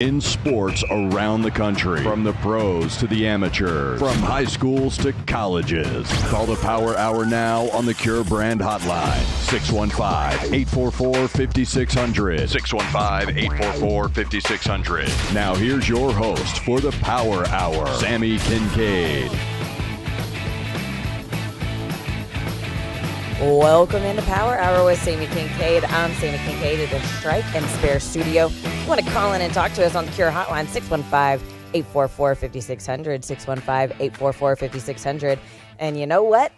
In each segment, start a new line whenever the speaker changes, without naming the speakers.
In sports around the country, from the pros to the amateurs, from high schools to colleges. Call the Power Hour now on the Cure Brand Hotline, 615-844-5600, 615-844-5600. Now here's your host for the Power Hour, Sami Kincaid.
Welcome into Power Hour with Sami Kincaid. I'm Sami Kincaid at the Strike and Spare Studio. If you want to call in and talk to us on the Cure Hotline, 615-844-5600, 615-844-5600. And you know what?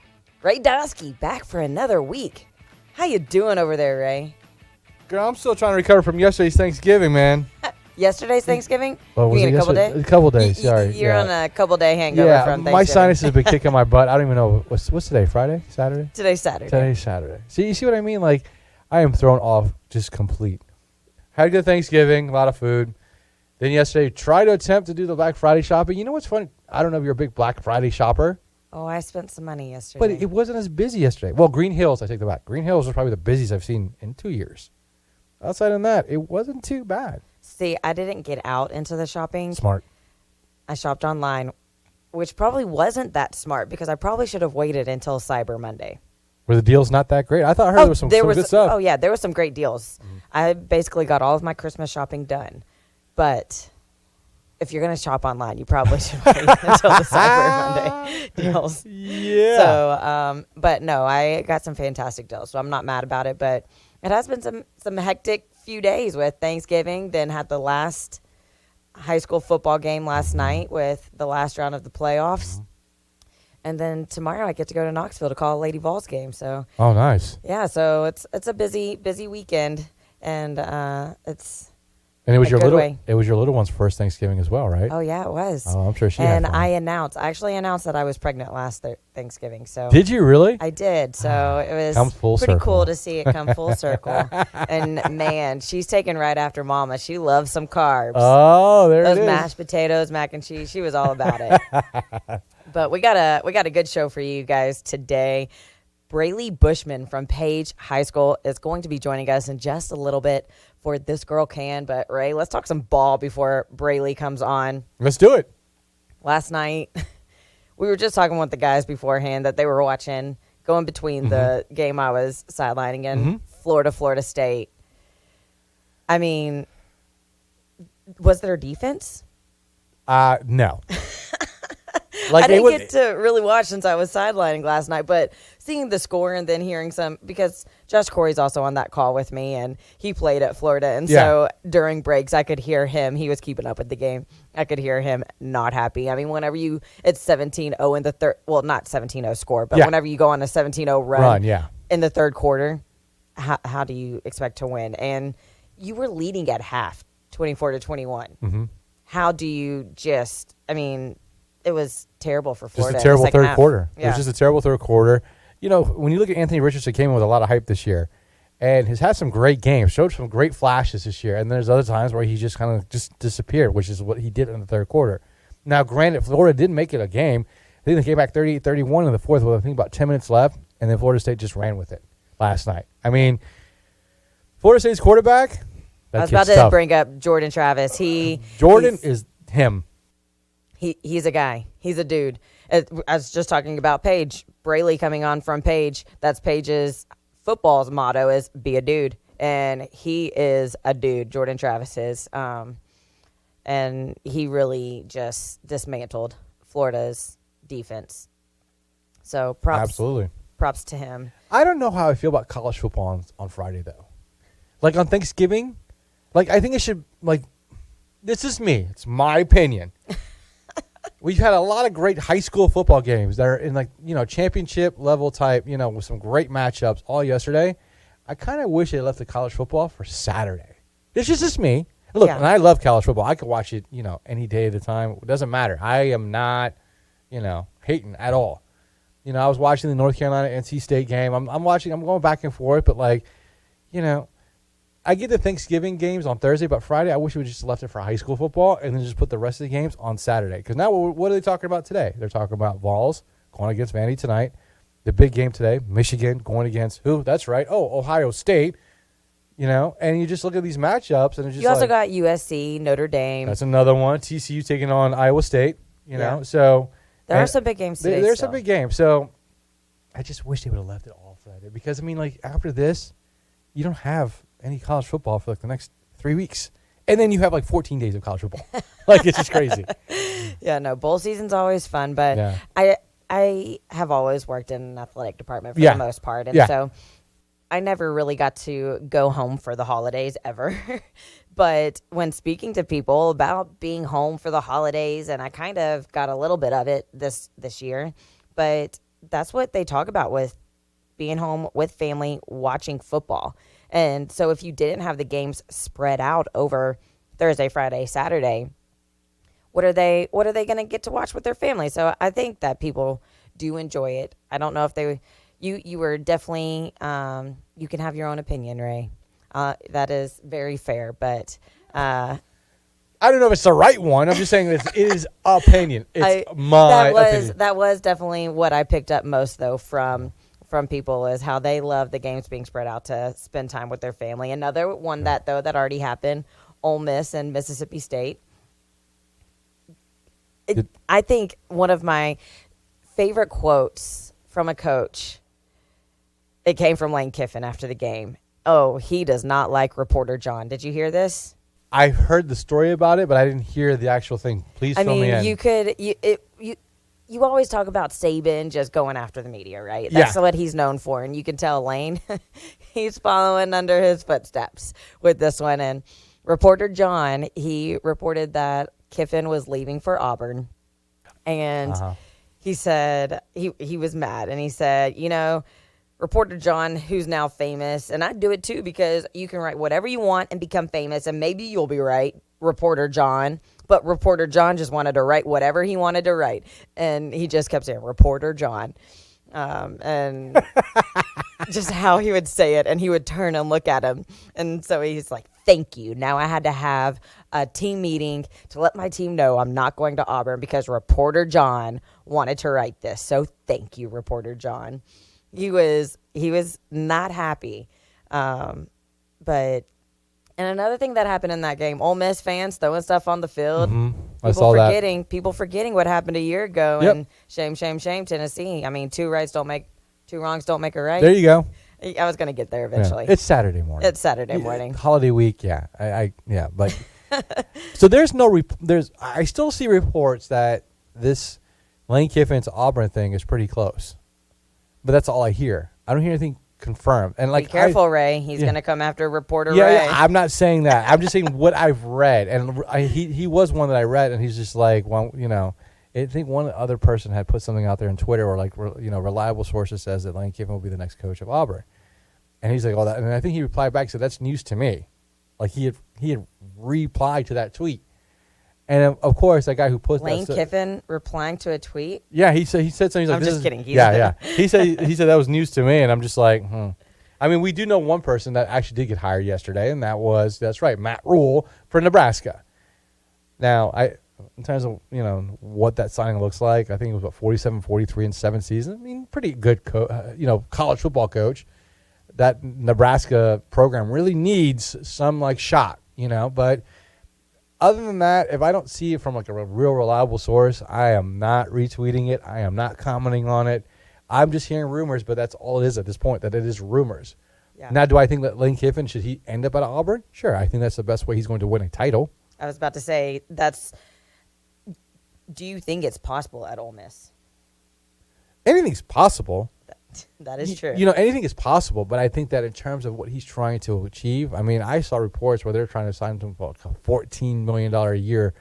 Ray Dosky back for another week. How you doing over there, Ray?
Girl, I'm still trying to recover from yesterday's Thanksgiving, man.
Yesterday's Thanksgiving?
Oh,
you mean a couple days?
A couple days, sorry.
You're on a couple day hangover from Thanksgiving.
My sinus has been kicking my butt. I don't even know. What's today, Friday? Saturday?
Today's Saturday.
Today's Saturday. See, you see what I mean? Like, I am thrown off just complete. Had a good Thanksgiving, a lot of food. Then yesterday, tried to attempt to do the Black Friday shopping. You know what's funny? I don't know if you're a big Black Friday shopper.
Oh, I spent some money yesterday.
But it wasn't as busy yesterday. Well, Green Hills, I take that back. Green Hills was probably the busiest I've seen in 2 years. Outside of that, it wasn't too bad.
See, I didn't get out into the shopping.
Smart.
I shopped online, which probably wasn't that smart because I probably should have waited until Cyber Monday.
Were the deals not that great? I thought I heard there was some good stuff.
Oh, yeah, there was some great deals. I basically got all of my Christmas shopping done. But if you're going to shop online, you probably should wait until the Cyber Monday deals.
Yeah.
So, but no, I got some fantastic deals, so I'm not mad about it. But it has been some hectic few days with Thanksgiving, then had the last high school football game last night with the last round of the playoffs. And then tomorrow I get to go to Knoxville to call a Lady Vols game. So
oh, nice.
Yeah, so it's a busy weekend, and
it was your
little
one's first Thanksgiving as well, right?
Oh yeah, it was.
Oh, I'm sure she
and
had fun.
I actually announced that I was pregnant last Thanksgiving. So
did you really?
I did. So it was pretty cool to see it come full circle. And man, she's taken right after Mama. She loves some carbs.
Oh, there it is.
Those mashed potatoes, mac and cheese. She was all about it. But we got a good show for you guys today. Braylee Bushman from Page High School is going to be joining us in just a little bit for This Girl Can. But, Ray, let's talk some ball before Braylee comes on.
Let's do it.
Last night, we were just talking with the guys beforehand that they were watching, going between the game I was sidelining and Florida State. I mean, was there defense?
No.
I didn't get to really watch since I was sidelining last night, but seeing the score and then hearing because Josh Corey's also on that call with me, and he played at Florida, and so during breaks, I could hear him. He was keeping up with the game. I could hear him not happy. I mean, whenever it's 17-0 in the third, well, not 17-0 score, but whenever you go on a 17-0 run in the third quarter, how do you expect to win? And you were leading at half, 24-21. How do you it was terrible for Florida.
Just a terrible third quarter.
Yeah.
It was just a terrible third quarter. You know, when you look at Anthony Richardson, came in with a lot of hype this year, and has had some great games, showed some great flashes this year. And there's other times where he just kind of just disappeared, which is what he did in the third quarter. Now, granted, Florida didn't make it a game. I think they came back 38-31 in the fourth with, I think, about 10 minutes left, and then Florida State just ran with it last night. I mean, Florida State's quarterback,
I was about to bring up Jordan Travis.
Jordan is him.
He's a guy. He's a dude. I was just talking about Paige. Braylee coming on from Paige. That's Paige's football's motto is be a dude. And he is a dude, Jordan Travis is. And he really just dismantled Florida's defense. So props to him.
I don't know how I feel about college football on Friday, though. Like on Thanksgiving, I think it should, this is me. It's my opinion. We've had a lot of great high school football games that are in championship level type, with some great matchups all yesterday. I kind of wish they left the college football for Saturday. It's just me. Look, and I love college football. I could watch it, any day of the time. It doesn't matter. I am not, hating at all. I was watching the North Carolina NC State game. I'm going back and forth, but I get the Thanksgiving games on Thursday, but Friday, I wish we just left it for high school football and then just put the rest of the games on Saturday. Because now, what are they talking about today? They're talking about Vols going against Vandy tonight. The big game today, Michigan going against who? That's right. Oh, Ohio State. and you just look at these matchups, and it's just
you also got USC, Notre Dame.
That's another one. TCU taking on Iowa State, so
there are some big games today.
There's some big games. So I just wish they would have left it all for that, because after this, you don't have any college football for the next 3 weeks. And then you have 14 days of college football. It's just crazy.
Yeah, no, bowl season's always fun, but
yeah.
I have always worked in an athletic department for the most part. And so I never really got to go home for the holidays ever. But when speaking to people about being home for the holidays, and I kind of got a little bit of it this year, but that's what they talk about with being home with family, watching football. And so if you didn't have the games spread out over Thursday, Friday, Saturday, what are they going to get to watch with their family? So I think that people do enjoy it. I don't know if you were definitely, you can have your own opinion, Ray. That is very fair, but
I don't know if it's the right one. I'm just saying it is opinion. It's my opinion.
That was definitely what I picked up most, though, from people, is how they love the games being spread out to spend time with their family. Another one that already happened, Ole Miss and Mississippi State. I think one of my favorite quotes from a coach, it came from Lane Kiffin after the game. Oh, he does not like reporter John. Did you hear this?
I heard the story about it, but I didn't hear the actual thing. Please fill me in.
You always talk about Saban just going after the media, right? That's what he's known for. And you can tell Lane, he's following under his footsteps with this one. And reporter John, he reported that Kiffin was leaving for Auburn. And he said he was mad. And he said, reporter John, who's now famous, and I'd do it too, because you can write whatever you want and become famous, and maybe you'll be right, reporter John. But reporter John just wanted to write whatever he wanted to write. And he just kept saying, reporter John. And just how he would say it. And he would turn and look at him. And so he's like, thank you. Now I had to have a team meeting to let my team know I'm not going to Auburn because reporter John wanted to write this. So thank you, reporter John. He was not happy. But... And another thing that happened in that game, Ole Miss fans throwing stuff on the field.
Mm-hmm. I saw that.
People forgetting what happened a year ago.
Yep.
And shame, Tennessee. I mean, two wrongs don't make a right.
There you go.
I was going to get there eventually.
Yeah. It's Saturday morning.
It's Saturday morning.
Holiday week, yeah. But so there's no I still see reports that this Lane Kiffin's Auburn thing is pretty close. But that's all I hear. I don't hear anything confirmed. And
be careful, Ray. He's going to come after reporter Ray.
Yeah, I'm not saying that. I'm just saying what I've read. And he was one that I read, and he's just like, well, I think one other person had put something out there on Twitter, or reliable sources says that Lane Kiffin will be the next coach of Auburn. And he's like, oh, that. And I think he replied back and said, that's news to me. Like he had replied to that tweet. And of course, that guy who posted
Lane Kiffin replying to a tweet.
Yeah, he said something. He's like,
I'm just kidding.
He said that was news to me, and I'm just like, I mean, we do know one person that actually did get hired yesterday, and that's right, Matt Rule for Nebraska. Now, in terms of what that signing looks like, I think it was about 47, 43 in 7 seasons. I mean, pretty good, college football coach. That Nebraska program really needs some shot, but. Other than that, if I don't see it from a real reliable source, I am not retweeting it. I am not commenting on it. I'm just hearing rumors, but that's all it is at this point, that it is rumors. Yeah. Now, do I think that Lane Kiffin, should he end up at Auburn? Sure, I think that's the best way he's going to win a title.
I was about to say, do you think it's possible at Ole Miss?
Anything's possible.
That is true.
Anything is possible, but I think that in terms of what he's trying to achieve, I mean, I saw reports where they're trying to sign him for a $14 million a year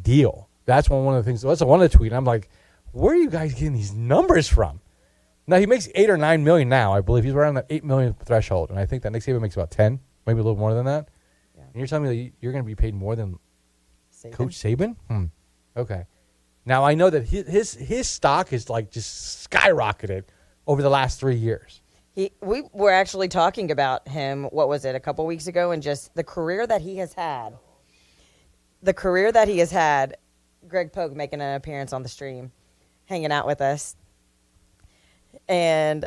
deal. That's one of the things. That's one of the tweets. I'm like, where are you guys getting these numbers from? Now, he makes $8 or $9 million now, I believe. He's around that $8 million threshold, and I think that Nick Saban makes about 10, maybe a little more than that. Yeah. And you're telling me that you're going to be paid more than Coach Saban? Okay. Now, I know that his stock is just skyrocketed over the last 3 years.
We were actually talking about him, what was it, a couple weeks ago, and just the career that he has had. Greg Pogue making an appearance on the stream, hanging out with us. And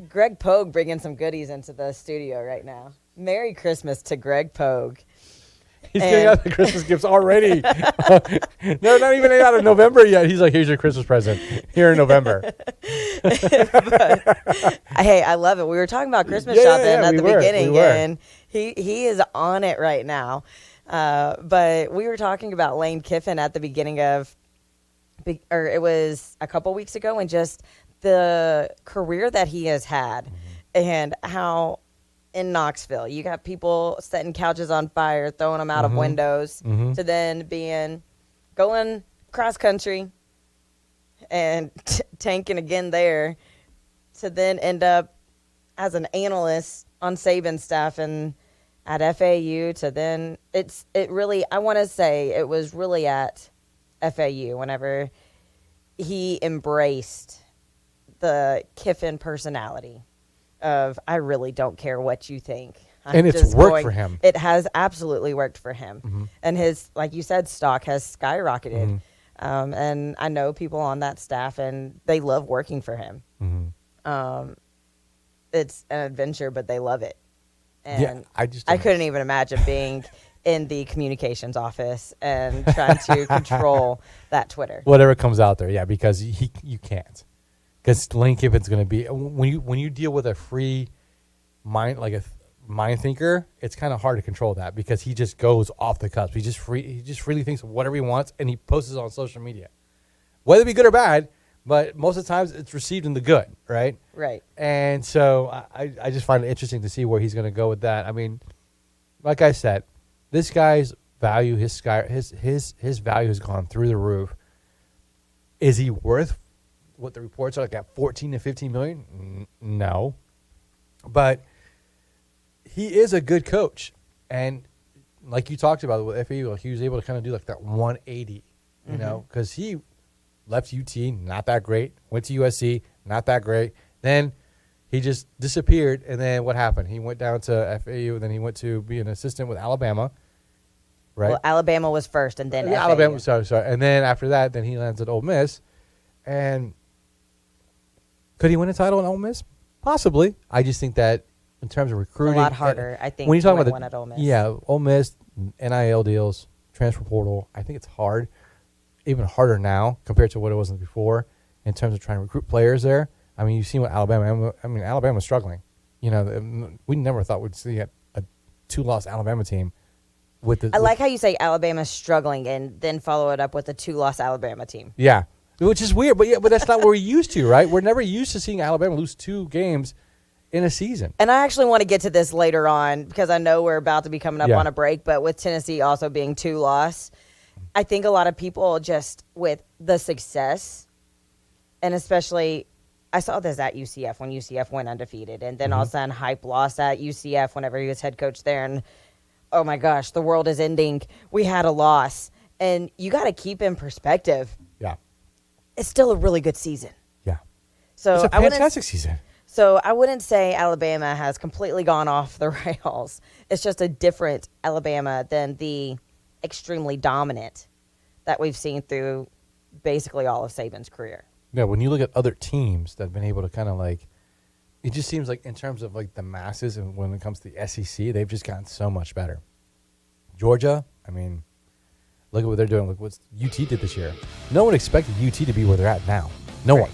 Greg Pogue bringing some goodies into the studio right now. Merry Christmas to Greg Pogue.
He's getting out the Christmas gifts already. No, not even out of November yet. He's like, here's your Christmas present here in November.
Hey, I love it. We were talking about Christmas shopping at the beginning, and he is on it right now. But we were talking about Lane Kiffin at the beginning of, or it was a couple weeks ago, and just the career that he has had and how in Knoxville you got people setting couches on fire, throwing them out of windows, to then going cross country and tanking again there, to then end up as an analyst on Saban's staff and at FAU, to then I want to say it was really at FAU whenever he embraced the Kiffin personality of, I really don't care what you think.
And it's worked for him.
It has absolutely worked for him. And his, like you said, stock has skyrocketed. And I know people on that staff, and they love working for him. It's an adventure, but they love it. And I couldn't even imagine being in the communications office and trying to control that Twitter.
Whatever comes out there, because you can't. Because Lane Kiffin's going to be, when you deal with a free mind, like a mind thinker, it's kind of hard to control that, because he just goes off the cusp. He just freely thinks of whatever he wants, and he posts it on social media, whether it be good or bad. But most of the times, it's received in the good, right?
Right.
And so I just find it interesting to see where he's going to go with that. I mean, like I said, this guy's value, his value has gone through the roof. Is he worth what the reports are, like at 14 to 15 million? No. But he is a good coach. And like you talked about with FAU, he was able to kind of do like that 180, you know, because he left UT, not that great, went to USC, not that great. Then he just disappeared. And then what happened? He went down to FAU, and then he went to be an assistant with Alabama. Right?
Well, Alabama was first, and then FAU.
Alabama, sorry. And then after that, then he lands at Ole Miss. And could he win a title in Ole Miss? Possibly. I just think that in terms of recruiting,
a lot harder, I think,
when you talk about
one at Ole Miss.
Yeah, Ole Miss, NIL deals, transfer portal, I think it's hard, even harder now compared to what it was before in terms of trying to recruit players there. I mean, you've seen what Alabama's struggling. You know, we never thought we'd see a 2-loss Alabama team.
I like how you say Alabama's struggling and then follow it up with a 2-loss Alabama team.
Yeah. Which is weird, but that's not what we're used to, right? We're never used to seeing Alabama lose 2 games in a season.
And I actually want to get to this later on, because I know we're about to be coming up on a break, but with Tennessee also being 2-loss, I think a lot of people just with the success, and especially I saw this at UCF when UCF went undefeated, and then all of a sudden Hype lost at UCF whenever he was head coach there, and oh my gosh, the world is ending. We had a loss. And you got to keep in perspective.
Yeah.
It's still a really good season.
Yeah.
So
it's a fantastic season.
So I wouldn't say Alabama has completely gone off the rails. It's just a different Alabama than the extremely dominant that we've seen through basically all of Saban's career.
Yeah, when you look at other teams that have been able to kind of like, it just seems like in terms of like the masses and when it comes to the SEC, they've just gotten so much better. Georgia, I mean, look at what they're doing. Look what UT did this year. No one expected UT to be where they're at now. No one.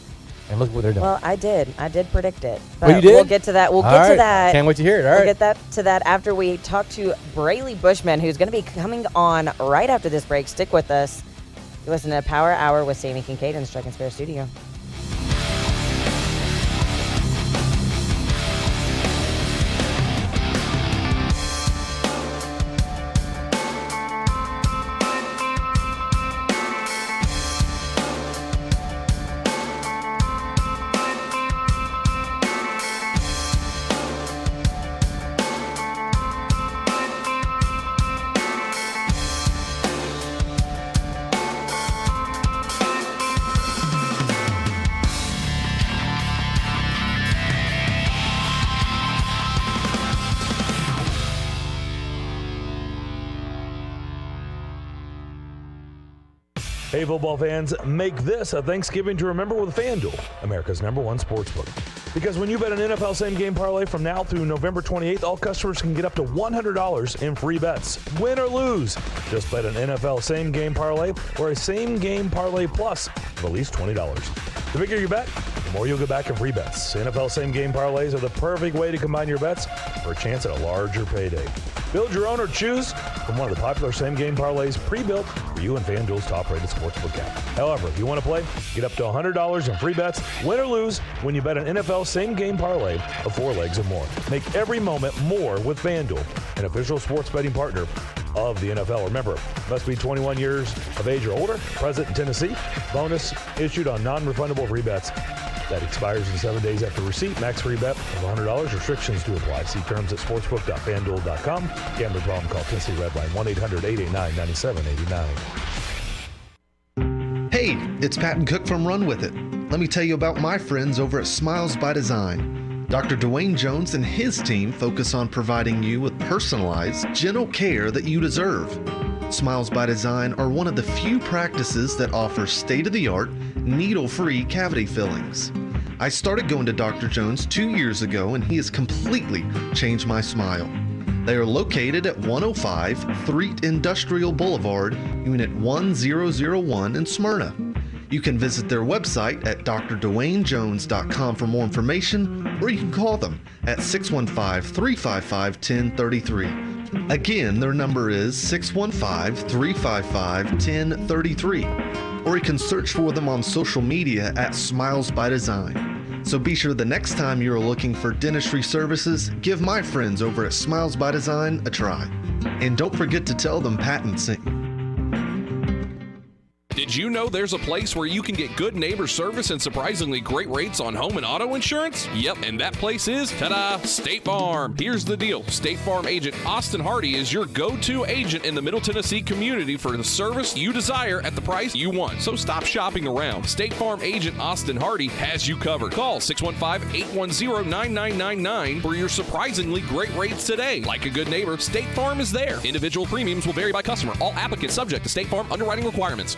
And look what they're doing.
Well, I did predict it. But
you did?
We'll get to that. We'll get to that.
Can't wait to hear it. All
we'll
right.
get to that after we talk to Braley Bushman, who's going to be coming on right after this break. Stick with us. You listen to Power Hour with Sami Kincaid in the Strike and Spare studio.
Hey, football fans, make this a Thanksgiving to remember with FanDuel, America's #1 sportsbook. Because when you bet an NFL same-game parlay from now through November 28th, all customers can get up to $100 in free bets. Win or lose, just bet an NFL same-game parlay or a same-game parlay plus of at least $20. The bigger your bet, the more you'll get back in free bets. NFL same-game parlays are the perfect way to combine your bets for a chance at a larger payday. Build your own or choose from one of the popular same-game parlays pre-built for you and FanDuel's top-rated sportsbook app. However, if you want to play, get up to $100 in free bets, win or lose, when you bet an NFL same-game parlay of 4 legs or more. Make every moment more with FanDuel, an official sports betting partner of the NFL. Remember, must be 21 years of age or older, present in Tennessee. Bonus issued on non-refundable free bets. That expires in 7 days after receipt. Max free bet of $100. Restrictions do apply. See terms at sportsbook.fanduel.com. Gambling problem, call Tennessee Redline 1-800-889-9789.
Hey, it's Patton Cook from Run With It. Let me tell you about my friends over at Smiles by Design. Dr. Dwayne Jones and his team focus on providing you with personalized, gentle care that you deserve. Smiles by Design are one of the few practices that offer state-of-the-art, needle-free cavity fillings. I started going to Dr. Jones 2 years ago, and he has completely changed my smile. They are located at 105 Threet Industrial Boulevard, Unit 1001 in Smyrna. You can visit their website at drdwaynejones.com for more information, or you can call them at 615-355-1033. Again, their number is 615-355-1033. Or you can search for them on social media at Smiles by Design. So be sure the next time you're looking for dentistry services, give my friends over at Smiles by Design a try. And don't forget to tell them Patton sent you.
Did you know there's a place where you can get good neighbor service and surprisingly great rates on home and auto insurance? Yep, and that place is, ta-da, State Farm. Here's the deal. State Farm agent Austin Hardy is your go-to agent in the Middle Tennessee community for the service you desire at the price you want. So stop shopping around. State Farm agent Austin Hardy has you covered. Call 615-810-9999 for your surprisingly great rates today. Like a good neighbor, State Farm is there. Individual premiums will vary by customer. All applicants subject to State Farm underwriting requirements.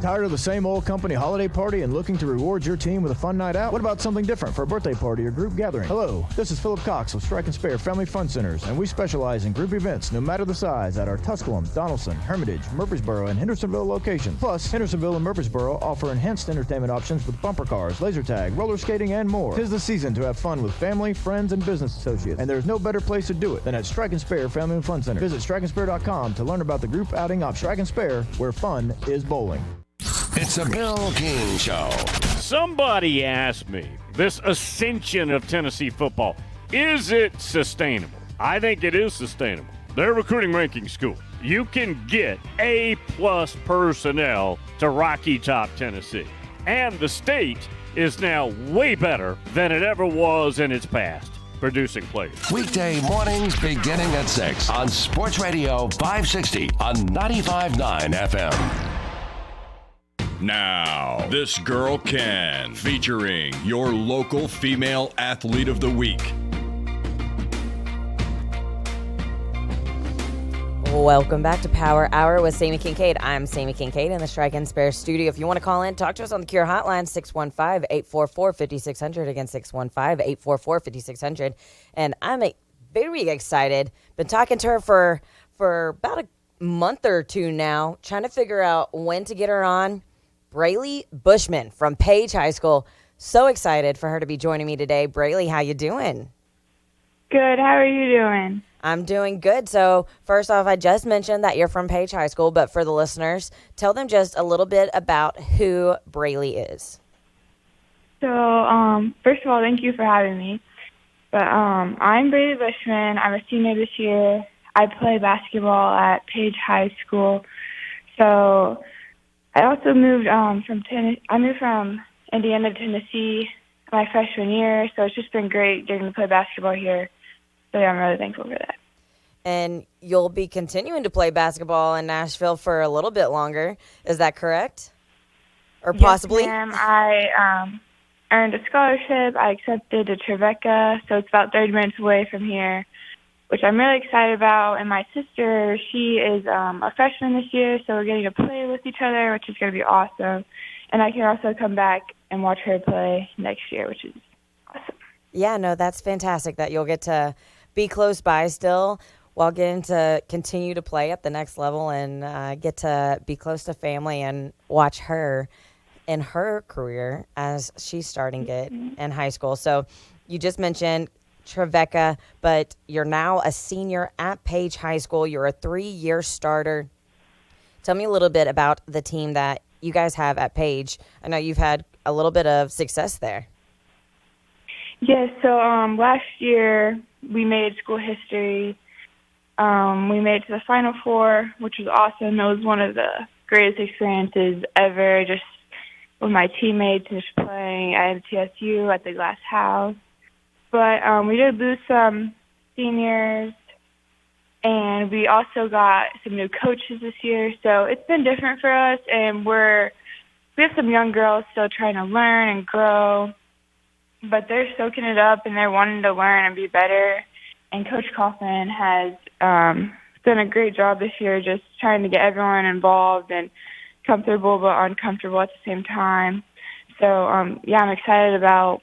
Tired of the same old company holiday party and looking to reward your team with a fun night out? What about something different for a birthday party or group gathering? Hello, this is Philip Cox of Strike and Spare Family Fun Centers, and we specialize in group events no matter the size at our Tusculum, Donaldson, Hermitage, Murfreesboro, and Hendersonville locations. Plus, Hendersonville and Murfreesboro offer enhanced entertainment options with bumper cars, laser tag, roller skating, and more. 'Tis the season to have fun with family, friends, and business associates, and there's no better place to do it than at Strike and Spare Family and Fun Center. Visit strikeandspare.com to learn about the group outing of Strike and Spare, where fun is bowling.
It's a Bill King Show.
Somebody asked me, this ascension of Tennessee football, is it sustainable? I think it is sustainable. Their recruiting ranking school. You can get A-plus personnel to Rocky Top, Tennessee. And the state is now way better than it ever was in its past, producing players.
Weekday mornings beginning at 6 on Sports Radio 560 on 95.9 FM.
Now, This Girl Can, featuring your local female athlete of the week.
Welcome back to Power Hour with Sami Kincaid. I'm Sami Kincaid in the Strike and Spare studio. If you want to call in, talk to us on the Cure Hotline, 615-844-5600. Again, 615-844-5600. And I'm very excited. Been talking to her for about a month or two now, trying to figure out when to get her on. Braylee Bushman from Page High School. So excited for her to be joining me today. Braylee, how you doing?
Good. How are you doing?
I'm doing good. So first off, I just mentioned that you're from Page High School, but for the listeners, tell them just a little bit about who Braylee is.
So first of all, thank you for having me. But I'm Braylee Bushman. I'm a senior this year. I play basketball at Page High School. So I also moved I moved from Indiana to Tennessee my freshman year, so it's just been great getting to play basketball here. So yeah, I'm really thankful for that.
And you'll be continuing to play basketball in Nashville for a little bit longer. Is that correct? Or possibly?
Yes, ma'am. I earned a scholarship. I accepted to Trevecca, so it's about 30 minutes away from here, which I'm really excited about. And my sister, she is a freshman this year, so we're getting to play with each other, which is going to be awesome. And I can also come back and watch her play next year, which is awesome.
Yeah, no, that's fantastic that you'll get to be close by still while getting to continue to play at the next level and get to be close to family and watch her in her career as she's starting it in high school. So you just mentioned Trevecca, but you're now a senior at Page High School. You're a 3-year starter. Tell me a little bit about the team that you guys have at Page. I know you've had a little bit of success there.
Yeah, so last year we made school history. We made it to the Final Four, which was awesome. It was one of the greatest experiences ever, just with my teammates just playing at MTSU at the Glass House. But we did lose some seniors, and we also got some new coaches this year. So it's been different for us, and we have some young girls still trying to learn and grow. But they're soaking it up, and they're wanting to learn and be better. And Coach Kaufman has done a great job this year just trying to get everyone involved and comfortable but uncomfortable at the same time. So, yeah, I'm excited about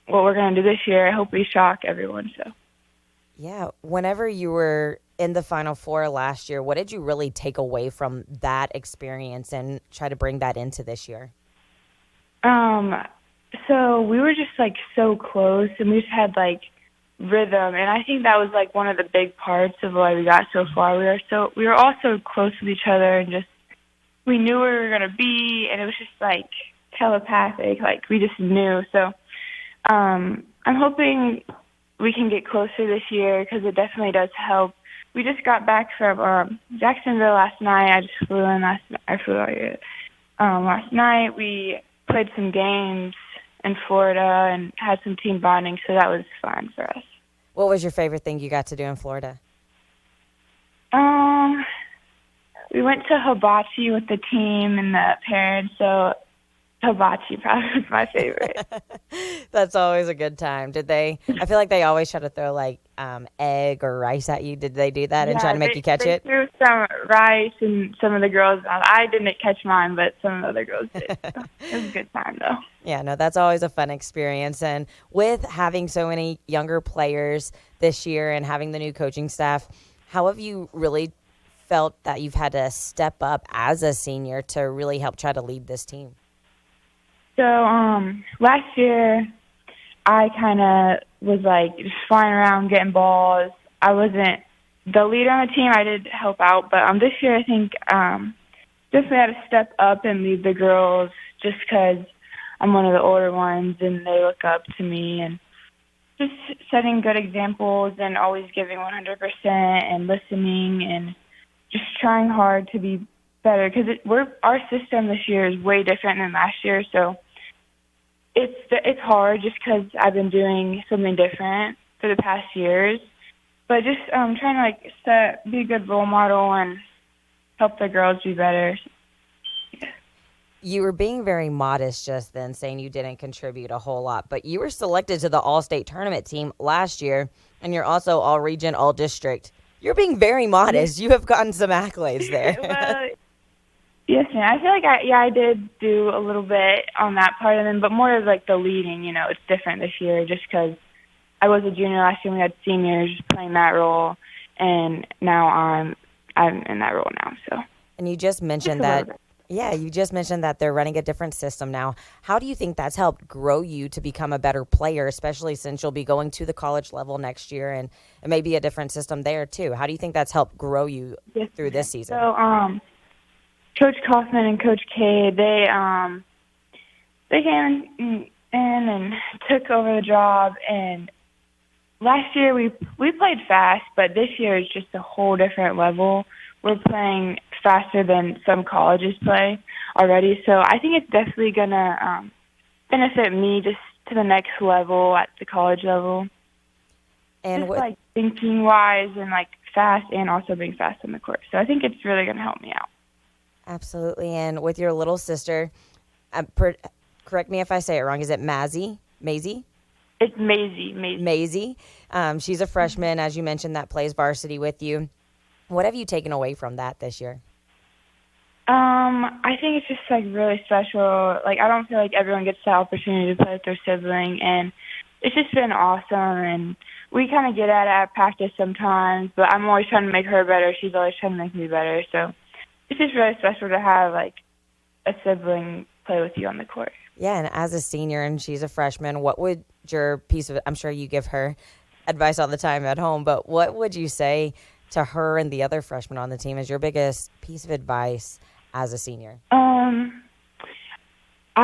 what we're going to do this year. I hope we shock everyone. So,
yeah, whenever you were in the Final Four last year, what did you really take away from that experience and try to bring that into this year?
So we were just, so close, and we just had, rhythm, and I think that was, one of the big parts of why we got so far. We were all so close with each other, and just, we knew where we were going to be, and it was just, telepathic, we just knew. So I'm hoping we can get closer this year because it definitely does help. We just got back from Jacksonville last night. I just flew in I flew out here last night. We played some games in Florida and had some team bonding, so that was fun for us.
What was your favorite thing you got to do in Florida?
We went to Hibachi with the team and the parents, so Hibachi probably was my favorite.
That's always a good time. I feel like they always try to throw egg or rice at you. Did they do that and try to make you catch it?
They threw some rice and some of the girls. I didn't catch mine, but some of the other girls did. So it was a good time, though.
Yeah, no, that's always a fun experience. And with having so many younger players this year and having the new coaching staff, how have you really felt that you've had to step up as a senior to really help try to lead this team?
So last year, I kind of was just flying around getting balls. I wasn't the leader on the team. I did help out, but this year I think definitely had to step up and lead the girls just because I'm one of the older ones and they look up to me, and just setting good examples and always giving 100% and listening and just trying hard to be better because our system this year is way different than last year, so it's hard just because I've been doing something different for the past years, but just trying to be a good role model and help the girls be better. Yeah.
You were being very modest just then, saying you didn't contribute a whole lot, but you were selected to the All-State Tournament team last year, and you're also All-Region, All-District. You're being very modest. You have gotten some accolades there.
Well, yes, man. I feel like I did do a little bit on that part of them, but more of the leading. It's different this year just because I was a junior last year and we had seniors playing that role, and now I'm in that role now. So.
And you just mentioned that. Yeah, you just mentioned that they're running a different system now. How do you think that's helped grow you to become a better player, especially since you'll be going to the college level next year and it may be a different system there too? How do you think that's helped grow you through this season?
So, Coach Kaufman and Coach Cade, they came in and took over the job. And last year we played fast, but this year it's just a whole different level. We're playing faster than some colleges play already, so I think it's definitely gonna benefit me just to the next level at the college level. And just thinking wise and fast, and also being fast on the court. So I think it's really gonna help me out.
Absolutely. And with your little sister, correct me if I say it wrong, is it Maisie?
It's Maisie.
She's a freshman, as you mentioned, that plays varsity with you. What have you taken away from that this year?
I think it's just really special. I don't feel like everyone gets the opportunity to play with their sibling, and it's just been awesome. And we kind of get at practice sometimes, but I'm always trying to make her better. She's always trying to make me better. So it's just really special to have, like, a sibling play with you on the court.
Yeah, and as a senior and she's a freshman, what would your piece of, I'm sure you give her advice all the time at home, but what would you say to her and the other freshmen on the team as your biggest piece of advice as a senior?
I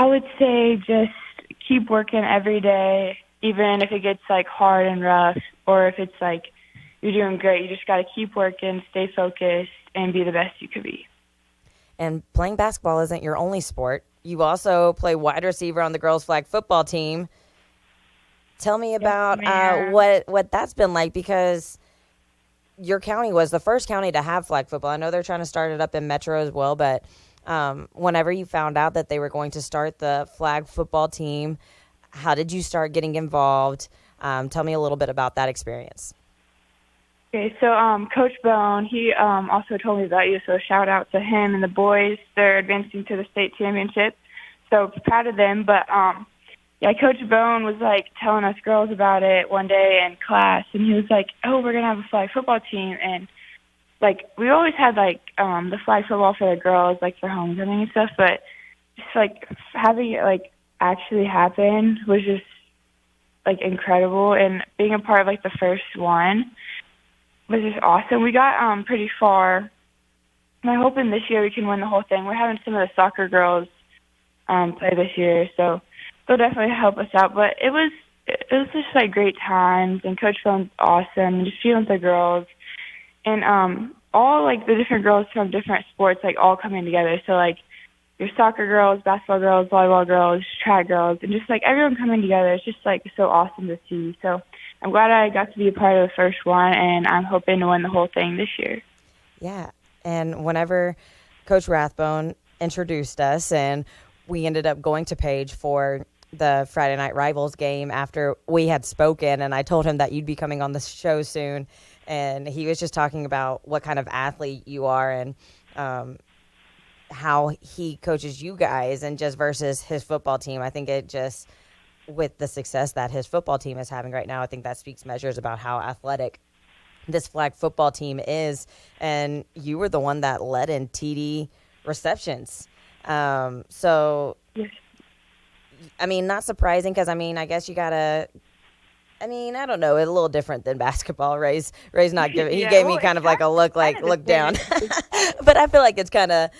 would say just keep working every day, even if it gets, like, hard and rough, or if it's, like, you're doing great. You just got to keep working, stay focused, and be the best you could be.
And playing basketball isn't your only sport. You also play wide receiver on the girls' flag football team. Tell me about what that's been like, because your county was the first county to have flag football. I know they're trying to start it up in Metro as well, but whenever you found out that they were going to start the flag football team, how did you start getting involved? Tell me a little bit about that experience.
Okay, so Coach Bone, he also told me about you, so shout out to him and the boys. They're advancing to the state championship, so proud of them. But, yeah, Coach Bone was, like, telling us girls about it one day in class, and he was like, oh, we're going to have a flag football team. And, like, we always had, like, the flag football for the girls, like, for homecoming and stuff, but just, like, having it, like, actually happen was just, like, incredible. And being a part of, like, the first one was just awesome. We got pretty far, and I'm hoping this year we can win the whole thing. We're having some of the soccer girls play this year, so they'll definitely help us out. But it was just, like, great times, and Coach Bone's awesome, just feeling the girls. And all, like, the different girls from different sports, like, all coming together. So, like, your soccer girls, basketball girls, volleyball girls, track girls, and just, like, everyone coming together. It's just, like, so awesome to see. So I'm glad I got to be a part of the first one, and I'm hoping to win the whole thing this year.
Yeah, and whenever Coach Rathbone introduced us, and we ended up going to Page for the Friday Night Rivals game after we had spoken, and I told him that you'd be coming on the show soon, and he was just talking about what kind of athlete you are and how he coaches you guys, and just versus his football team. I think it just, with the success that his football team is having right now, I think that speaks measures about how athletic this flag football team is. And you were the one that led in TD receptions. So, I mean, not surprising, because, I mean, I guess you got to, I mean, I don't know. It's a little different than basketball. Ray's not giving. He gave me kind of like a look down. But I feel like it's kind of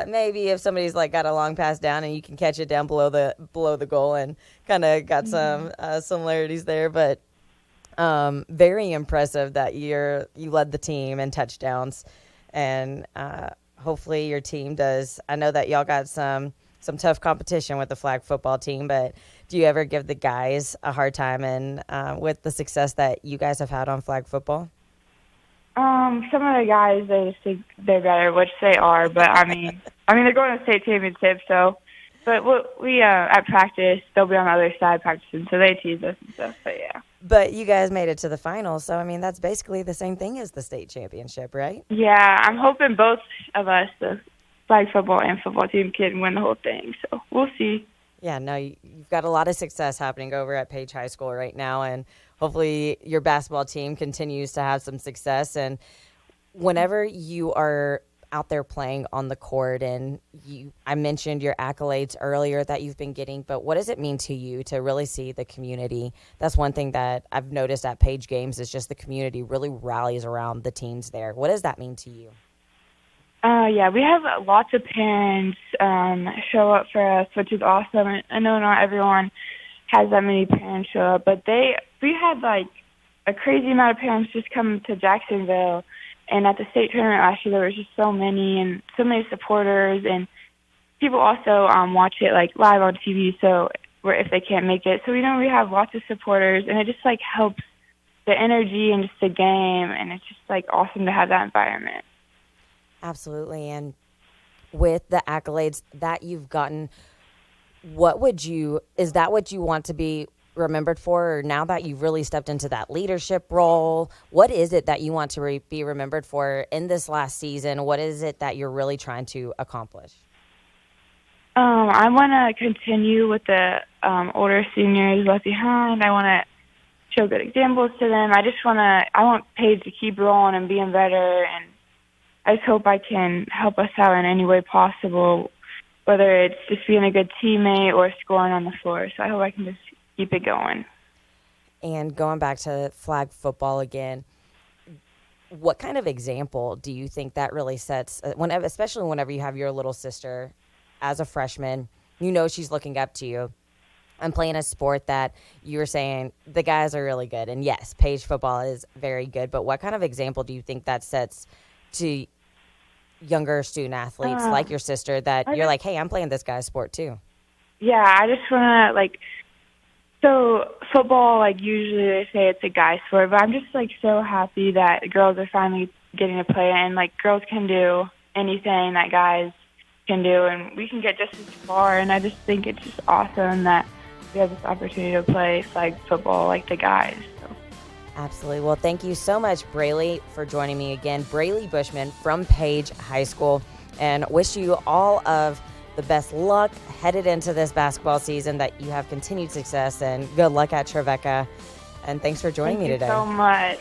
maybe if somebody's like got a long pass down and you can catch it down below the goal, and kind of got some similarities there. But very impressive that you led the team in touchdowns, and hopefully your team does. I know that y'all got some tough competition with the flag football team, but do you ever give the guys a hard time and with the success that you guys have had on flag football?
Some of the guys, they just think they're better, which they are, but I mean they're going to state championship, so. But we at practice, they'll be on the other side practicing, so they tease us and stuff. But yeah.
But you guys made it to the finals, so I mean that's basically the same thing as the state championship, right?
Yeah, I'm hoping both of us, the flag football and football team, can win the whole thing. So we'll see.
Yeah, no, you've got a lot of success happening over at Page High School right now, and hopefully your basketball team continues to have some success. And whenever you are out there playing on the court, and I mentioned your accolades earlier that you've been getting, but what does it mean to you to really see the community? That's one thing that I've noticed at Page games is just the community really rallies around the teams there. What does that mean to you?
Yeah, we have lots of parents show up for us, which is awesome. I know not everyone has that many parents show up, but we had like a crazy amount of parents just come to Jacksonville. And at the state tournament last year, there was just so many supporters, and people also watch it like live on TV. So if they can't make it, so we have lots of supporters, and it just like helps the energy and just the game, and it's just like awesome to have that environment.
Absolutely. And with the accolades that you've gotten, is that what you want to be remembered for? Or now that you've really stepped into that leadership role, what is it that you want to be remembered for in this last season? What is it that you're really trying to accomplish?
I want to continue with the older seniors left behind. I want to show good examples to them. I want Paige to keep rolling and being better, and I just hope I can help us out in any way possible, whether it's just being a good teammate or scoring on the floor. So I hope I can just keep it going.
And going back to flag football again, what kind of example do you think that really sets, especially whenever you have your little sister as a freshman, she's looking up to you and playing a sport that you were saying the guys are really good. And yes, Paige football is very good, but what kind of example do you think that sets to younger student athletes like your sister that you're like, hey, I'm playing this guy's sport too?
Yeah, I just want to, so football, usually they say it's a guy's sport, but I'm just, so happy that girls are finally getting to play it, and, girls can do anything that guys can do, and we can get just as far, and I just think it's just awesome that we have this opportunity to play flag football like the guys. So.
Absolutely. Well, thank you so much, Braylee, for joining me again. Braylee Bushman from Page High School, and wish you all of the best luck headed into this basketball season, that you have continued success, and good luck at Trevecca. And thanks for joining me today.
Thank you so much.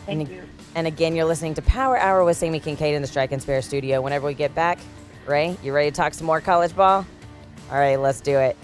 Thank you.
And again, you're listening to Power Hour with Sami Kincaid in the Strike and Spare studio. Whenever we get back, Ray, you ready to talk some more college ball? All right, let's do it.